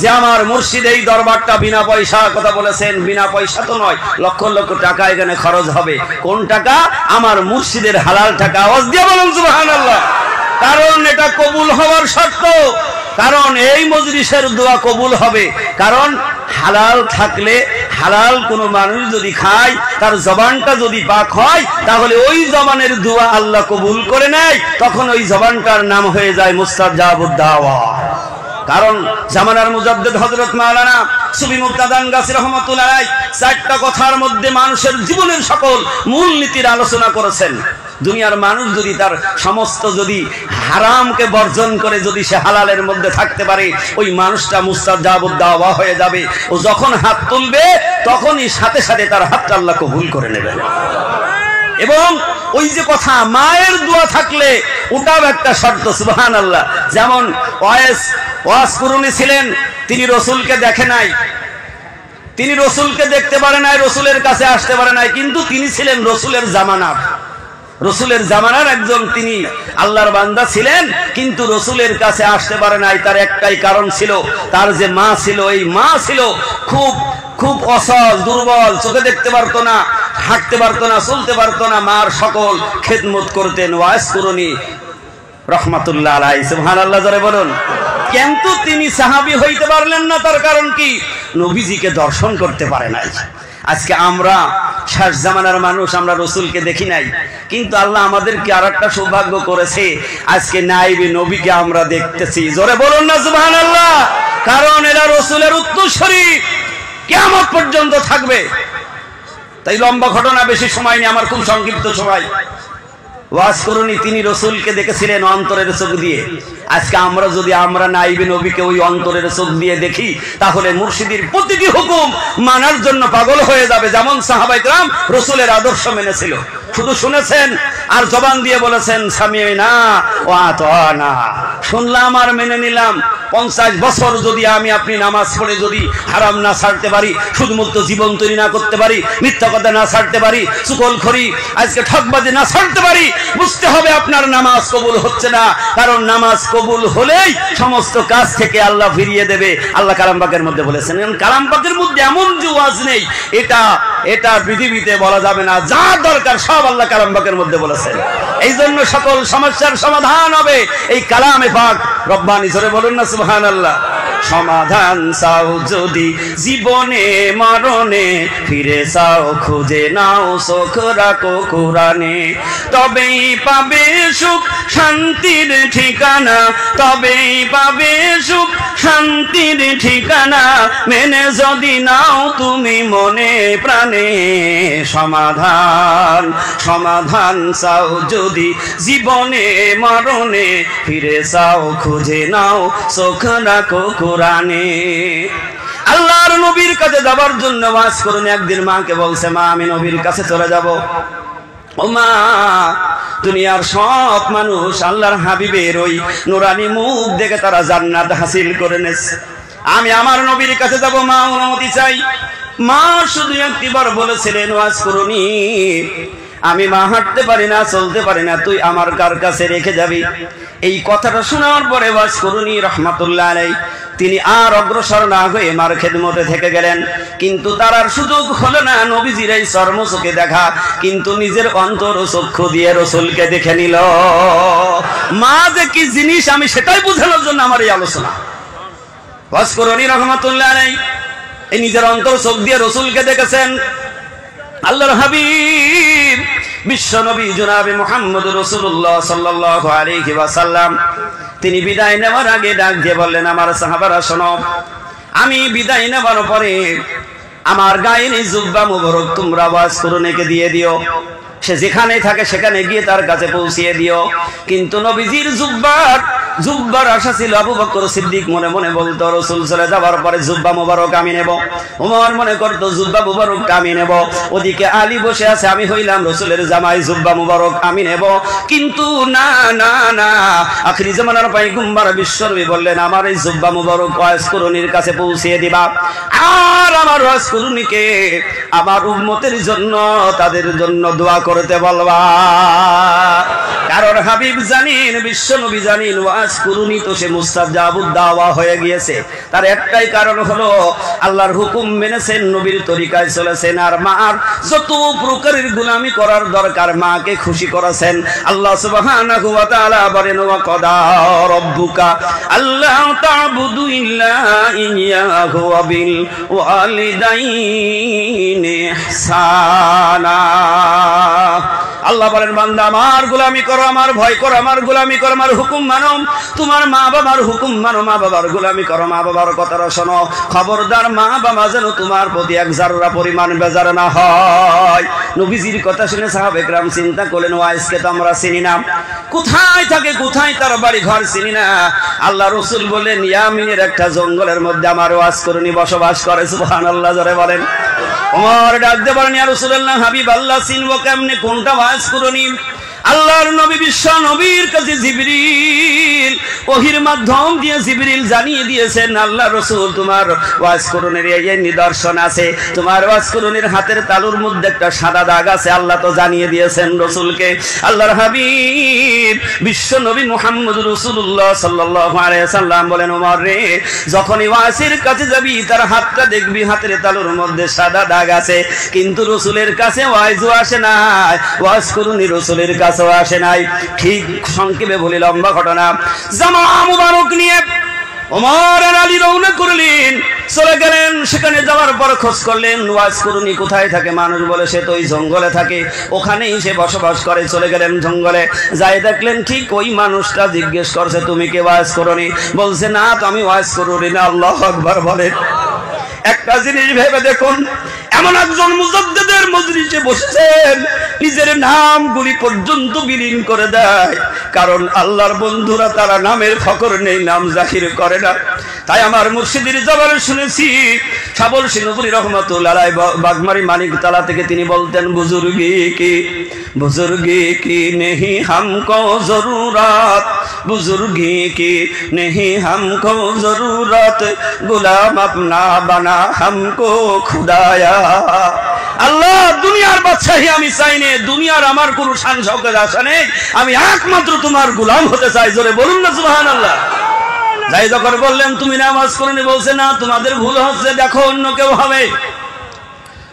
যে আমার মুর্শিদ এই দরবারটা বিনা পয়সা, কথা বলেছেন বিনা পয়সা তো নয়, লক্ষ লক্ষ টাকা এখানে খরচ হবে। কোন টাকা? আমার মুর্শিদের হালাল টাকা। আওয়াজ দিয়ে বলুন সুবহানাল্লাহ। কারণ এটা কবুল হওয়ার শর্ত, কারণ এই মজলিসের দোয়া কবুল হবে। কারণ হালাল থাকলে, হালাল কোনো মানুষ যদি খায়, তার জবানটা যদি পাক হয়, তাহলে ওই জবানের দোয়া আল্লাহ কবুল করে নেয়, তখন ওই জবানটার নাম হয়ে যায় মুস্তাজাবুদ দাওয়া। কারণ জামানার মুজাদ্দিদ হযরত মাওলানা সুফি মুক্তাদান গাছি রহমাতুল্লাহ আলাইহি 4টা কথার মধ্যে মানুষের জীবনের সকল মূলনীতির আলোচনা করেছেন। দুনিয়ার মানুষ যদি তার সমস্ত যদি হারামকে বর্জন করে যদি সে হালালের মধ্যে থাকতে পারে, ওই মানুষটা মুস্তাজাবুদ দাওয়া হয়ে যাবে। ও যখন হাত তুলবে তখনই সাথে সাথে তার হাতটা আল্লাহ কবুল করে নেবেন। এবং ওই যে কথা, মায়ের দোয়া থাকলে ওটাও একটা শর্ত। সুবহানাল্লাহ। যেমন ওয়াস কুরুনি ছিলেন, তিনি রসুলকে দেখে নাই, তিনি রসুলকে দেখতে পারে নাই, রসুলের কাছে আসতে পারে নাই, কিন্তু তিনি ছিলেন রসুলের জামানার, রসুলের জামানার একজন তিনি আল্লাহর বান্দা ছিলেন, কিন্তু রসুলের কাছে আসতে পারে নাই। তার একটাই কারণ ছিল, তার যে মা ছিল, এই মা ছিল খুব খুব অসল, দুর্বল, চোখে দেখতে পারতো না, হাঁটতে পারতো না, চলতে পারতো না। মার সকল খেদমত করতেন ওয়াইস কুরুনি রহমাতুল্লাহ আলাইহি। সুবহানাল্লাহ জোরে বলুন। কিন্তু তিনি সাহাবী হইতে পারলেন না, তার কারণ কি? নবীজিকে দর্শন করতে পারে নাই। আজকে আমরা শেষ জামানার মানুষ, আমরা রসুলকে দেখি নাই, কিন্তু আল্লাহ আমাদেরকে আর একটা সৌভাগ্য করেছে, আজকে নাইবে নবীকে আমরা দেখতেছি। জোরে বলুন না সুবহানাল্লাহ। কারণ এরা রসুলের উত্তরসূরি, কিয়ামত পর্যন্ত থাকবে। তাই লম্বা ঘটনা, বেশি সময় নেই, আমার খুব সংক্ষিপ্ত সময়। ওয়াজ করুনি তিনি রসুলকে দেখেছিলেন অন্তরের চোখ দিয়ে। আজকে আমরা যদি আমরা নাইবে নবীকে ওই অন্তরের চোখ দিয়ে দেখি, তাহলে মুর্শিদের প্রতিটি হুকুম মানার জন্য পাগল হয়ে যাবে। যেমন সাহাবায়ে কেরাম রসুলের আদর্শ মেনেছিল, শুধু শুনেছেন আর জবান দিয়ে বলেছেন সামি'না ওয়া আতা'না, শুনলাম আর মেনে নিলাম। 50 বছর যদি আমি আপনি নামাজ পড়ে যদি হারাম না ছাড়তে পারি, শুধুমাত্র জীবন তৈরি না করতে পারি, মিথ্যা কথা না ছাড়তে পারি, চুগলখড়ি আজকে ঠকবাজি না ছাড়তে পারি, বুঝতে হবে আপনার নামাজ কবুল হচ্ছে না। কারণ নামাজ কবুল হলেই সমস্ত কাজ থেকে আল্লাহ ফিরিয়ে দেবে। আল্লাহ কালাম পাকের মধ্যে বলেছেন। কালাম পাকের মধ্যে এমন যে ওয়াজ নেই, এটা পৃথিবীতে বলা যাবে না। যা দরকার সব আল্লাহ কালাম পাকের মধ্যে বলেছেন। এই জন্য সকল সমস্যার সমাধান হবে এই কালামে পাক রব্বানি। জোরে বলুন না সুবহানাল্লাহ। সমাধান চাও যদি জীবনে মরণে, ফিরে চাও খুঁজে নাও চোখ রাখো কোরআনে, তবেই পাবে সুখ শান্তির ঠিকানা, তবেই পাবে সুখ শান্তির ঠিকানা, মেনে যদি নাও তুমি মনে প্রাণে। সমাধান সমাধান চাও যদি জীবনে মরণে, ফিরে চাও খুঁজে নাও চোখ রাখো কোরআনে। আল্লাহর নবীর কাছে যাবার জন্য ওয়াজ করুন একদিন মাকে বলছে, মা আমি নবীর কাছে চলে যাব। ও মা, দুনিয়ার সব মানুষ আল্লাহর হাবিবের ওই নুরানি মুখ দেখে তারা জান্নাত হাসিল করে নেছে, আমি আমার নবীর কাছে যাব, মা অনুমতি চাই। মা শুধু একটিবার বলেছিলেন ওয়াজ করুনি, আমি মা হাঁটতে পারি না, চলতে পারি না, তুই আমার কার কাছে রেখে যাবি। এই কথাটা শোনার পরে ওয়াজ করুনি রহমাতুল্লাহ আলাইহি তিনি আর অগ্রসর না হয়ে মার খেদমতে থেকে গেলেন। কিন্তু তার আর সুযোগ হলো না নবীজির এই চর্মচোখে দেখা, কিন্তু নিজের অন্তর চক্ষু দিয়ে রসুলকে দেখে নিল। মা যে কি জিনিস আমি সেটাই বোঝানোর জন্য আমার এই আলোচনা। ওয়াজ করুনি রহমাতুল্লাহ আলাইহি এই নিজের অন্তর চোখ দিয়ে রসুলকে দেখেছেন। আল্লাহর হাবিব বিশ্ব নবী জনাবে মুহাম্মদ রাসূলুল্লাহ সাল্লাল্লাহু আলাইহি ওয়াসাল্লাম তিনি বিদায় নেওয়ার আগে ডাক দিয়ে বললেন, আমার সাহাবারা শোনো, আমি বিদায় নেওয়ার পরে আমার গায়ের এই জুব্বা মুবারক তোমরা ওয়াজ করুনিকে দিয়ে দিও, সে যেখানে থাকে সেখানে গিয়ে তার কাছে পৌঁছিয়ে দিও। কিন্তু নবীজির জুব্বার আশা ছিল। আবু বকর সিদ্দিক মনে মনে বলতো, রাসূল চলে যাওয়ার পরে জুব্বা মুবারক আমি নেব। ওমর মনে করতো জুব্বা মুবারক আমি নেব। ওদিকে আলী বসে আছে, আমি হইলাম রাসূলের জামাই, জুব্বা মুবারক আমি নেব। কিন্তু না না না, আখিরি জামানার পয়গম্বর বিশ্বনবী বললেন, আমার এই জুব্বা মুবারক ওয়াজ করুনির কাছে পৌঁছিয়ে দিবা, আর আমার ওয়াজ করুনিকে আমার উম্মতের জন্য, তাদের জন্য দোয়া করতে বলবা। কারণ হাবিব জানেন, বিশ্বনবী জানেন ওয়াজ করুনি তো সে মুস্তাজাবুদ দাওয়া হয়ে গিয়েছে। তার একটাই কারণ হলো আল্লাহর হুকুম মেনেছেন, নবীর তরিকায় চলেছেন, আর মার যত প্রকারের গোলামি করার দরকার মাকে খুশি করেছেন। আল্লাহ সুবহানাহু ওয়া তাআলা বলেন, ওয়া কাদা রাব্বুকা আল্লা তা'বুদু ইল্লা ইয়্যাহু ওয়া বিল ওয়ালিদাইনি ইহসানা। আল্লাহ বলেন, বান্দা আমার গোলামি করো, আমার ভয় করো, আমার গোলামি করো, আমার হুকুম মানো, তোমার মা বাবার হুকুম মানো, মা বাবার গোলামি করো, মা বাবার কথাটা শোনো। খবরদার মা বাবা যেন তোমার প্রতি এক জাররা পরিমাণ বেজার না হয়। নবীজির কথা শুনে সাহাবায়ে কেরাম চিন্তা করলেন, ওয়াইসকে তো আমরা চিনি না, কোথায় থাকে, কোথায় তার বাড়ি ঘর চিনি না। আল্লাহ রাসূল বলেন, ইয়ামিনের একটা জঙ্গলের মধ্যে আমার ওয়াজ করুনি বসবাস করে। সুবহানাল্লাহ জোরে বলেন। ওমর ডাকতে বলেন, ইয়া রাসূলুল্লাহ, হাবিব আল্লাহ চিনবো কেমনে, কোনটা ওয়াজ করুনি? আল্লাহর নবী বিশ্ব নবীর কাছে জিবরিল ওহির মাধ্যম দিয়ে জিবরিল জানিয়ে দিয়েছেন, আল্লাহ রাসূল তোমার ওয়াজ করণের এই নিদর্শন আছে, তোমার ওয়াজ করণের হাতের তালুর মধ্যে একটা সাদা দাগ আছে। আল্লাহ তো জানিয়ে দিয়েছেন রাসূলকে। আল্লাহর হাবিব বিশ্ব নবী মুহাম্মদ রাসূলুল্লাহ সাল্লাল্লাহু আলাইহি সাল্লাম বলেন, ওমর রে, যখনই ওয়াসির কাছে যাবি তার হাতটা দেখবি হাতের তালুর মধ্যে সাদা দাগ আছে, কিন্তু রাসূলের কাছে ওয়াইজও আসে না, ওয়াজ করুনি রাসূলের কাছেও আসে নাই। ঠিক সংক্ষেপে বলি, লম্বা ঘটনা। জামা মুবারক নিয়ে ওমর আর আলী রওনা করলেন, চলে গেলেন। সেখানে যাওয়ার পর খোঁজ করলেন ওয়াজ করুনি কোথায় থাকে। মানুষ বলে সে তো ওই জঙ্গলে থাকে, ওখানেই সে বসবাস করে। চলে গেলেন জঙ্গলে, যাই দেখলেন ঠিক ওই মানুষটা জিজ্ঞেস করছে, তুমি কে ওয়াজ করুনি? বলছে, না তো আমি ওয়াজ করুনি না। আল্লাহু আকবার বলেন। একটা জিনিস ভেবে দেখুন, এমন একজন মুজাদ্দিদের মজলিসে বসেছেন, নিজের নামগুলি পর্যন্ত বিলীন করে দেয়, কারণ আল্লাহর বন্ধুরা তারা নামের ফখর নেই, নাম জাহির করে না। তাই আমার মুর্শিদের জবানে শুনেছি, সাবল সিনপুরি রহমাতুল্লাহ আলাইহি বাগমারি মানিকতলা থেকে তিনি বলতেন, বুজুর্গি কি নেহি হামকো জরুরত, বুজুর্গি কি নেহি হামকো জরুরত, গুলাম আপনা বানা হামকো খুদায়া। আল্লাহ, দুনিয়ার বাদশাহী আমি চাই না, দুনিয়ার আমার কোনো শান শওকত আশা নেই, আমি একমাত্র তোমার গোলাম হতে চাই। জোরে বলুন না সুবহানাল্লাহ। যাই যখন বললেন তুমি নামাজ করনি, বলছে না তোমাদের ভুল হচ্ছে, দেখো অন্য কেউ হবে,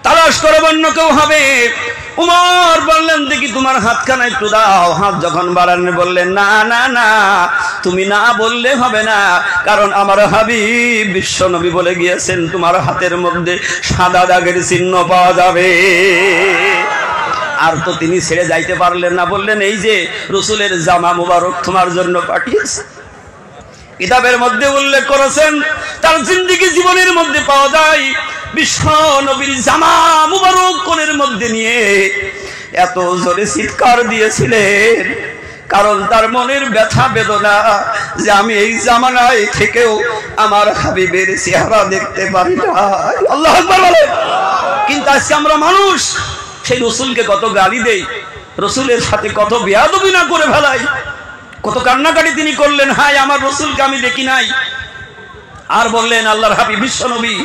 তালাশ করো অন্য কেউ হবে। উমর বললেন, দেখি তোমার হাতখানা একটু দাও। হাত যখন বাড়ালেন বললেন, না না না, তুমি না বললে হবে না, কারণ আমার হাবিব বিশ্ব নবী বলে গিয়েছেন তোমার হাতের মধ্যে সাদা দাগের চিহ্ন পাওয়া যাবে। আর তো তিনি ছেড়ে যাইতে পারলেন না, বললেন, এই যে রাসূলের জামা মুবারক তোমার জন্য পাঠিয়েছে। কিতাবের মধ্যে উল্লেখ করেছেন, তার জিন্দেগি জীবনের মধ্যে পাওয়া যায় বিশ্ব নবীর জামা মুবারক কোলের মধ্যে নিয়ে এত জোরে চিৎকার দিয়েছিলেন, কারণ তার মনের ব্যথা বেদনা যে আমি এই জামানায় থেকেও আমার হাবিবের চেহারা দেখতে পারি না। আল্লাহু আকবার বলেন। কিন্তু আজকে আমরা মানুষ সেই রাসূলকে কত গালি দেই, রাসূলের সাথে কত বেয়াদবি না করে ফেলাই, কত কান্নাকাটি তিনি করলেন, হায় আমার রাসূলকে আমি দেখি নাই। আর বললেন আল্লাহর হাবিব বিশ্ব নবী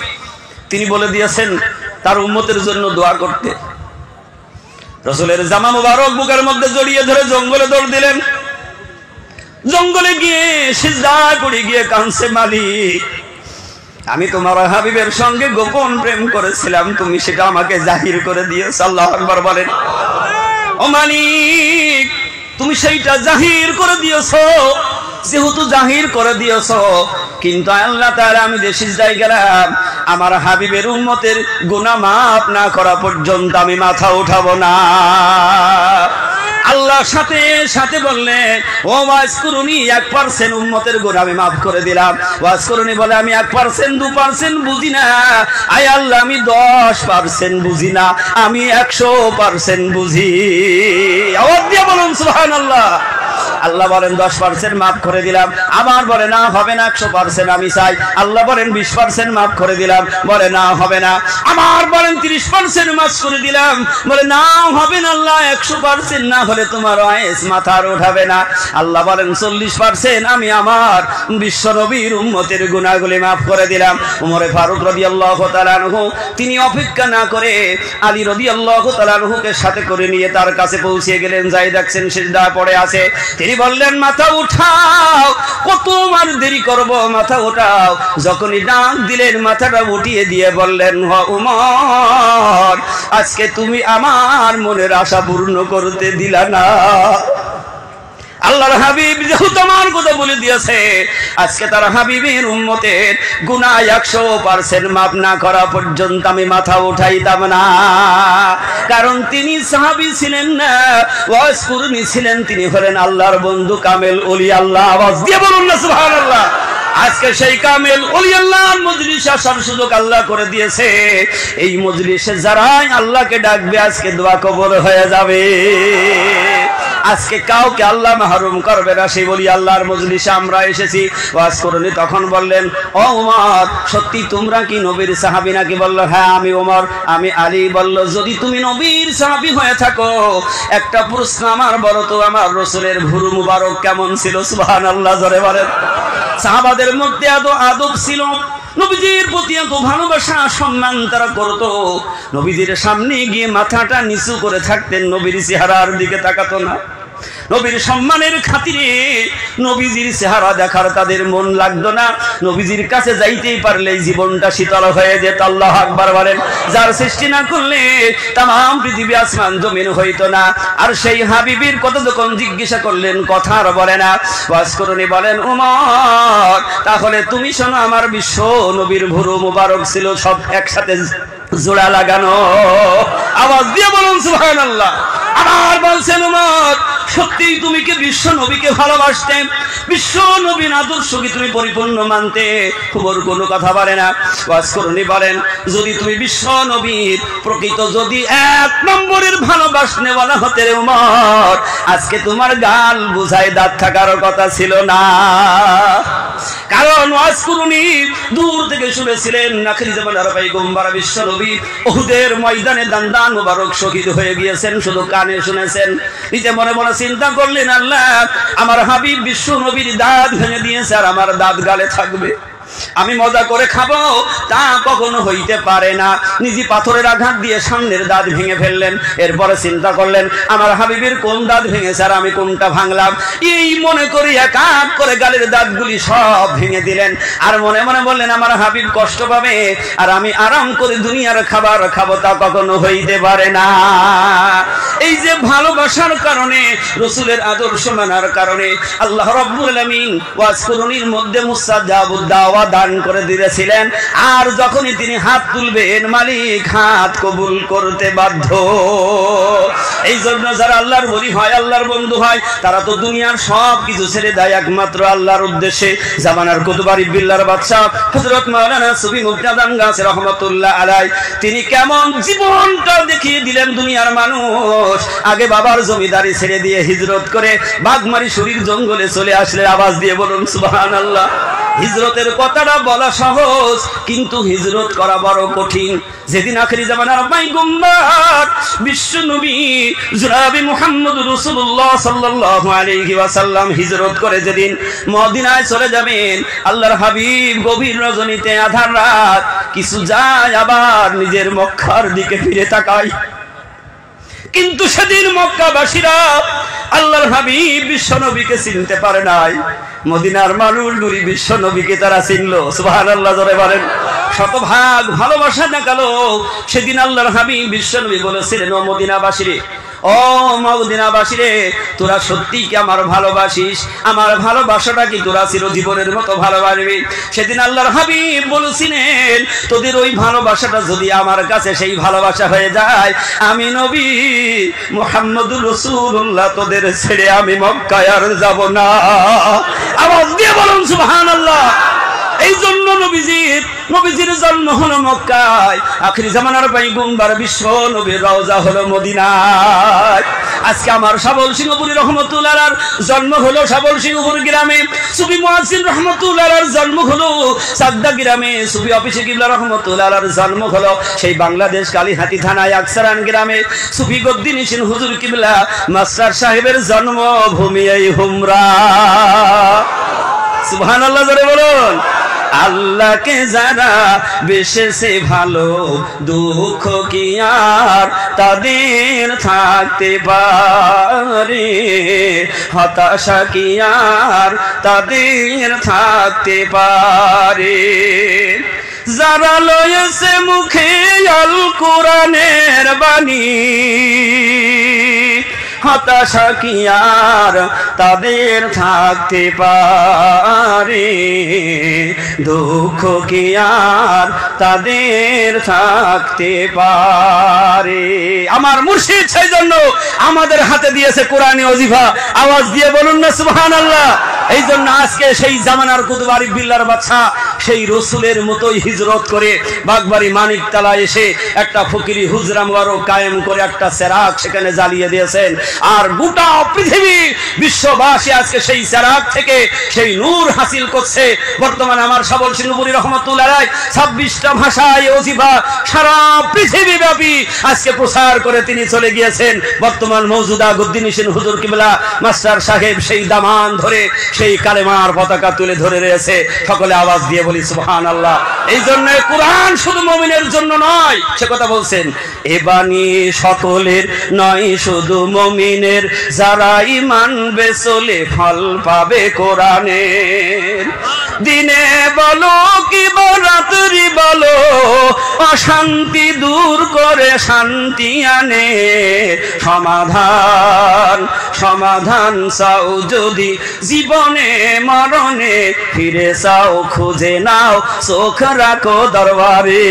তিনি বলে দিয়েছেন তার উম্মতের জন্য দোয়া করতে। রাসূলের জামা মুবারক বুকের মধ্যে জড়িয়ে ধরে জঙ্গলে দৌড় দিলেন। জঙ্গলে গিয়ে সিজদায় পড়ে গিয়ে কাঁদছে, মালিক আমি তোমার হাবিবের সঙ্গে গোপন প্রেম করেছিলাম, তুমি সেটা আমাকে জাহির করে দিয়েছ। আল্লাহু আকবার বলেন। ও মালিক, তুমি সেইটা জাহির করে দিয়েছো, যেহেতু জাহির করে দিয়েছো, কিন্তু আল্লাহ তাআলা আমি যে সিজদায় গেলাম, আমার হাবিবের উম্মতের গুনাহ মাফ না করা পর্যন্ত আমি মাথা উঠাবো না। আল্লাহ সাথে সাথে বললেন, ও ওয়াজ করুনি 1% উম্মতের গুনাহ আমি মাফ করে দিলাম। ওয়াজ করুনি বলে আমি 1% 2% বুঝি না, আয় আল্লাহ আমি 10% বুঝি না, আমি 100% বুঝি। আওয়াজ দিয়ে বলুন সুবহানাল্লাহ। আল্লাহ বলেন 10% মাফ করে দিলাম, আবার বলে না হবে না 100% আমি চাই। আল্লাহ বলেন 20% মাফ করে দিলাম, বলে না হবে না। আবার বলেন 30% মাফ করে দিলাম, বলে না হবে না আল্লাহ, 100% না হলে তোমার ওয়াইস মাথার উঠাবে না। আল্লাহ বলেন 40% আমি আমার বিশ্ব নবীর উম্মতের গুনাহগুলি মাফ করে দিলাম। ওমর ফারুক রাদিয়াল্লাহু তাআলা আনহু তিনি অপেক্ষা না করে আলী রাদিয়াল্লাহু তাআলা আনহুকে সাথে করে নিয়ে তার কাছে পৌঁছে গেলেন। যাই দেখছেন সিজদায় পড়ে আছে, তিনি বললেন মাথা উঠাও, কত আর দেরি করব, মাথা উঠাও। যখনই ডাক দিলেন মাথাটা উঠিয়ে দিয়ে বললেন, হ উমর, আজকে তুমি আমার মনের আশা পূর্ণ করতে দিলা না। আল্লাহর হাবিব যেহেতু আমার কথা বলে দিয়েছে, আজকে তার হাবিবের উম্মতের গুনাহ 100% মাফ না করা পর্যন্ত আমি মাথা উঠাইতাম না। কারণ তিনি সাহাবী ছিলেন না, ওয়াজ কুরনি ছিলেন, তিনি হলেন আল্লাহর বন্ধু কামেল ওলি আল্লাহ। আওয়াজ দিয়ে বলুন না সুবহানাল্লাহ। আজকে সেই কামেল ওলি আল্লাহর মজলিসে আসার সুযোগ আল্লাহ করে দিয়েছে। এই মজলিসে যারাই আল্লাহকে ডাকবে আজকে দোয়া কবুল হয়ে যাবে। আজকে কাউকে আল্লাহ মাহরুম করবে না, সেই বলি আল্লাহর মজলিসে আমরা এসেছি ওয়াজ করুনি। তখন বললেন, ও ওমর, সত্যি তোমরা কি নবীর সাহাবী নাকি? বলল, হ্যাঁ আমি ওমর, আমি আলী। বলল, যদি তুমি নবীর সাহাবী হয়ে থাকো, একটা প্রশ্ন আমার বলো তো, আমার রাসূলের ভুরু মুবারক কেমন ছিল? সুবহানাল্লাহ, জোরে বলেন। সাহাবাদের মধ্যে এত আদব ছিল, নবীজির প্রতি এত ভালোবাসা সম্মান তারা করতো। নবীজির সামনে গিয়ে মাথাটা নিচু করে থাকতেন, নবীর চেহারার দিকে তাকাতো না। নবীর সম্মানের খাতিরে নবীজির চেহারা দেখার তাদের মন লাগতো না। নবীজির কাছে যাইতেই পারলেই জীবনটা শীতল হয়ে যেত। আল্লাহু আকবার বলেন। যার সৃষ্টি না করলে তাম পৃথিবী আসমান জমিন হইতো না। আর সেই হাবিবের কথা যখন জিজ্ঞাসা করলেন, কথা আর বলে না। ওয়াজ করুনি বলেন, ওমর, তাহলে তুমি শোনো, আমার বিশ্ব নবীর ভুরু মুবারক ছিল সব একসাথে জোড়া লাগানো। আওয়াজ দিয়ে বলুন সুবহানাল্লাহ। আবার বলছেন, ওমর, সত্যি তুমি কি বিশ্ব নবীকে ভালোবাসতে? বিশ্ব নবীর আদর্শকে তুমি পরিপূর্ণ মানতে? খবর কোনো কথা বলে না। ওয়াজ করুনি বলেন, যদি তুমি বিশ্ব নবীর প্রকৃত যদি 1 নম্বরের ভালোবাসনে বলা হতে রে ওমর, আজকে তোমার গাল বুঝায় দাঁত থাকার কথা ছিল না। কারণ ওয়াজ করুনি দূর থেকে শুনেছিলেন আখির জামানার পয়গম্বর বিশ্ব নবী উহুদের ময়দানে দান মুবারক শহীদ হয়ে গিয়েছেন, শুধু কানে শুনেছেন। নিজে মনে মনে চিন্তা করলেন, আল্লাহ, আমার হাবিব বিশ্ব নবীর দাঁত ভেঙে দিয়েছে, আর আমার দাঁত গালে থাকবে, আমি মজা করে খাবো, তা কখনো হইতে পারে না। নিজে পাথরের আঘাত দিয়ে সামনের দাঁত ভেঙে ফেললেন। এরপরে চিন্তা করলেন, আমার হাবিবের কোন দাঁত ভেঙেছে আর আমি কোনটা ভাঙলাম। এই মনে করি এক এক করে গালের দাঁতগুলি সব ভেঙে দিলেন। আর মনে মনে বললেন, আমার হাবিব কষ্ট পাবে আর আমি আরাম করে দুনিয়ার খাবার খাবো, তা কখনো হইতে পারে না। এই যে ভালোবাসার কারণে, রাসূলের আদর্শ মানার কারণে আল্লাহ রাব্বুল আলামিন ওয়াজ করুনির মধ্যে মুস্তাজাবুদ দাওয়া দান করে দিয়েছিলেন। আর যখনই তিনি হাত তুলবেন, মালিক হাত কবুল করতে বাধ্য। এই জন্য যারা আল্লাহর ওলি হয়, আল্লাহর বন্ধু হয়, তারা তো দুনিয়ার সব কিছু ছেড়ে দেয় একমাত্র আল্লাহর উদ্দেশ্যে। জামানার কুতুবারি বিল্লার বাদশাহ হযরত মাওলানা সুফি মুফতাদান গাছ রহমাতুল্লাহ আলাইহি, তিনি কেমন জীবনটা দেখিয়ে দিলেন দুনিয়ার মানুষ। আগে বাবার জমিদারি ছেড়ে দিয়ে হিজরত করে বাগমারি শরীর জঙ্গলে চলে আসলে, আওয়াজ দিয়ে বলুন সুবহানাল্লাহ। হিজরতের কথাটা বলা সহজ, কিন্তু হিজরত করা বড় কঠিন। যেদিন আখিরি জামানার পয়গম্বর বিশ্ব নবী জনাবে মুহাম্মদ রাসূলুল্লাহ সাল্লাল্লাহু আলাইহি ওয়াসাল্লাম হিজরত করে যেদিন মদিনায় চলে যাবেন, আল্লাহর হাবিব গভীর রজনীতে আধার রাত কিছু যায়, আবার নিজের মক্কার দিকে ফিরে তাকায়। কিন্তু সেদিন মক্কাবাসীরা আল্লাহর হাবিব বিশ্ব নবীকে চিনতে পারে নাই। মদিনার মানুষগুলি বিশ্ব নবীকে তারা চিনল। সুবহানাল্লাহ, জোরে বলেন। শতভাগ ভালোবাসা দেখালো। সেদিন আল্লাহর হাবিব বিশ্ব নবী বলেছিলেন, ও মদিনাবাসীরে, ও মদিনাবাসীরে, তোরা সত্যি কি আমার ভালোবাসিস? আমার ভালোবাসাটা কি তোরা চিরজীবনের মতো ভালোবাসবি? সেদিন আল্লাহর হাবিব বলেছিলেন, তোদের ওই ভালোবাসাটা যদি আমার কাছে সেই ভালোবাসা হয়ে যায়, আমি নবী মুহাম্মদুর রাসূলুল্লাহ তোদের ছেড়ে আমি মক্কায় আর যাব না। আওয়াজ দিয়ে বলুন সুবহানাল্লাহ। এই জন্য নবীজির জন্ম হলো মক্কায়, আখিরি জামানার পয়গম্বর বিশ্ব নবীর রওজা হলো মদিনায়। আজকে আমার শাবল সিংহপুরী রহমতুল্লাহ আলার জন্ম হলো শাবল সিংহপুর গ্রামে। সুফি মুয়াজ্জিন রহমতুল্লাহ আলার জন্ম হলো সাদ্দা গ্রামে। সুফি অফিসে কিবলা রহমতুল্লাহ আলার জন্ম হলো সেই বাংলাদেশ কালীহাতি থানায় আকসারান গ্রামে। সুফি গদ্দিন হোসেন হুজুর কিবলা মাস্টার সাহেবের জন্মভূমি এই হুমরা। সুবহানাল্লাহ, জোরে বলুন। আল্লাহকে যারা বেশেছে ভালো, দুঃখ কি আর তাদের থাকতে পারে? হতাশা কি আর তাদের থাকতে পারে? যারা লয়েছে মুখে আল কোরআনের বাণী, হতাশা কি আর তাদের থাকতে পারে? দুঃখ কি আর তাদের থাকতে পারে? আমার মুর্শিদ সেই জন্য আমাদের হাতে দিয়েছে কোরআনী ওজিফা। আওয়াজ দিয়ে বলুন না সুবহানাল্লাহ। এই জন্য আজকে সেই জামানার কুতুবারি বিল্লার বাচ্চা সেই রসুলের মতোই হিজরত করে বাগবাড়ি মানিকতলা এসে একটা ফকিরি হুজরা মুবারক কায়েম করে একটা চেরাগ সেখানে জ্বালিয়ে দিয়েছেন। আর গোটা পৃথিবী বিশ্ববাসী আজকে সেই চেরাগ থেকে সেই নূর হাসিল করছে। বর্তমানে আমার সাবল সিংহপুরী রহমতুল্লাহ আলাইহি 26টা ভাষায় ওজিফা সারা পৃথিবী ব্যাপী আজকে প্রচার করে তিনি চলে গিয়েছেন। বর্তমান মওজুদা গদ্দিনী সেন হুজুর কিবলা মাস্টার সাহেব সেই দামান ধরে সেই কালেমার পতাকা তুলে ধরে রয়েছে। সকলে আওয়াজ দিয়ে বলি সুবহানাল্লাহ। এই জন্য কুরআন শুধু মুমিনের জন্য নয়, সে কথা বলছেন, এ বাণী সকলের নয় শুধু মুমিনের, যারাই মানবে চলে ফল পাবে কোরআনের। দিনে বলো কি রাত্রি বলো, অশান্তি দূর করে শান্তি আনে। সমাধান সমাধান চাও যদি জীবনে মরণে, ফিরে চাও খুঁজে নাও চোখ রাখো দরবারে।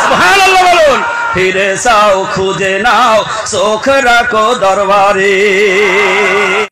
সুবহানাল্লাহ বলুন, ফিরে চাও খুঁজে নাও চোখ রাখো দরবারে।